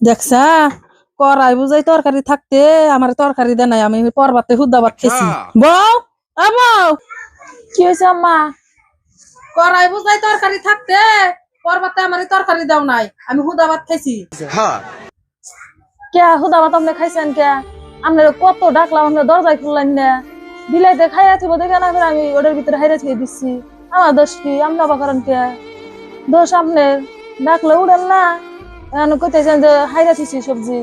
দেখছা করাই বুঝাই তরকারি থাকতে আমার তরকারি দে নাই, আমি পরবাতে হুদা ভাত খেয়েছি। বউ বউ, কি হয়েছে আম্মা? করাই বুঝাই তরকারি থাকতে পরবাতে আমার তরকারি দাও নাই, আমি হুদা ভাত খাইছি। কে হুদা ভাত আপনি খাইছেন? কে আপনার কত ডাকলাম, আপনার দরজায় খুললেন না। বিলাইতে খাইয়া থিব দেখে না, ফের আমি ওটার ভিতরে হাইরে থিয়ে দিচ্ছি। আমার দোষ কি? আপনি অবাক করেন কে? দোষ আপনার। ডাকলে উড়েন না, এখন কইতেছেন যে হাইরে থিছি সবজি।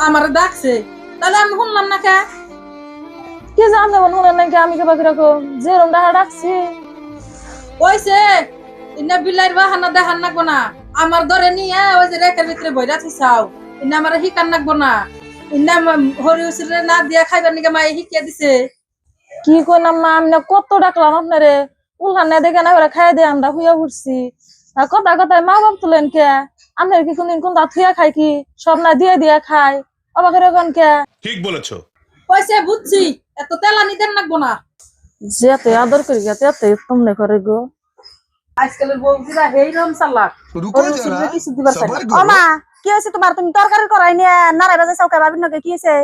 আমার ডাকছে, তাহলে আমি শুনলাম না কে? কি যে আপনি শুনেন নাকি? আমি কেবা কিরকম যেরম ডাহা ডাকছি। কইছে ইন্না বিলাইর বাহানা দেখান নাগবো না, আমার ধরে নিয়ে ওই যে রেকের ভিতরে বইরা থিসাও। ইন্না আমার হিকান নাগবো না, ইন্না হরি উসিরে না দিয়া খাইবার নিকে মায়ে হিকিয়া দিছে। কি কইলাম মা, আমি কত ডাকলাম আপনারে, উল্লান না দেখে না করে খাই দিয়ে আমরা হুইয়া উঠছি। আর কথা কথায় মা বাপ তুলেন কে? আপনার কি কোনদিন কোনটা থুয়া খাই কি? সব না দিয়ে দিয়ে খাই। অবাক এরকম কে? ঠিক বলেছো। কইছে বুঝছি, এত তেলানি দেন নাগবো না। যেতে আদর করি যেতে তোমনে করে গো। আজকালের বউজিরা হেইরম চালাক, হরি উসিরে কিছু দিবার চাই না। ও মা, কি হয়েছে তোমার? তুমি তরকারি করাই নিয়ে নারাই বাজে চাউকা ভাবির নাকি কি হয়েছে?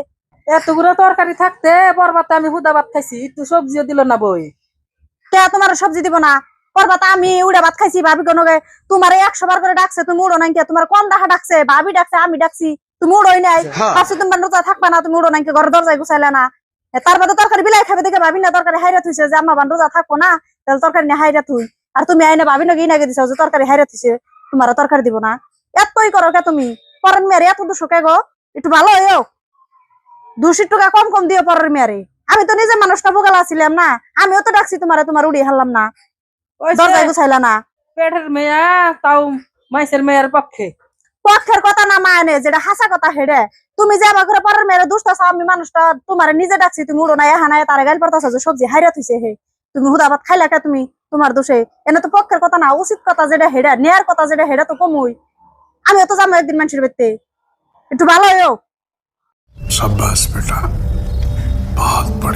এতগুলো তরকারি থাকতে পরবাতে আমি হুদা ভাত খাইছি, একটু সবজিও দিল না বই। কে তোমার সবজি দিব না? করবাতা আমি উড়া ভাত খাইছি ভাবি কোনকে। তোমার 100 বার করে ডাকছে, তুমি উড়ো নাই কে? তোমার কম দেখা ডাকছে, ভাবি ডাকছে, আমি ডাকছি, তুমি উড়োই নাই। ভাবছি তোমার রোজা থাকবা না, তুমি উড়ো নাই কে? ঘরে দরজায় গুছাইলে না। তার বাদে তরকারি বিলাই খাবে দেখে ভাবি না তরকারি হাইরা থুইছে, যে আম্মা বান রোজা থাকবো না, তাহলে তরকারি নিয়ে হাইরা থুই। আর তুমি আইনা ভাবি নাকি নাকি দিছো যে তরকারি হাইরা থুইছে, তোমার তরকারি দিব না? এতই করো কে তুমি? পরের মেয়ারে এত দুশো কে গো? একটু ভালো হইও, 200 টাকা কম কম দিও পরের মেয়ারে। আমি তো নিজে মানুষটা বোকালা ছিলাম না, আমিও তো ডাকছি তোমারে, তোমার উড়িয়ে হারলাম না, দরজায় গুছাইলা না। পেটের মেয়া তাও মাইসের মেয়ের পক্ষে। পক্ষের কথা না মানে, যেটা হাসা কথা হেডে। তুমি যে আমার ঘরে পরের মেয়ের দুষ্ট আছো, আমি মানুষটা তোমার নিজে ডাকছি, তুমি উড়ো না হানায় তারে গাইল পড়তাছো যে সবজি হাইরা থইছে হে, তুমি হুদাবাদ খাইলা কে? তুমি তোমার দোষে। এনে তো পক্ষের কথা না, উচিত কথা যেটা হেডা, নেয়ার কথা যেটা হেডা তো কমই। আমিও তো যাবো একদিন মানুষের বাড়িতে, একটু ভালো হইও। शाबाश बेटा, बहुत बढ़िया।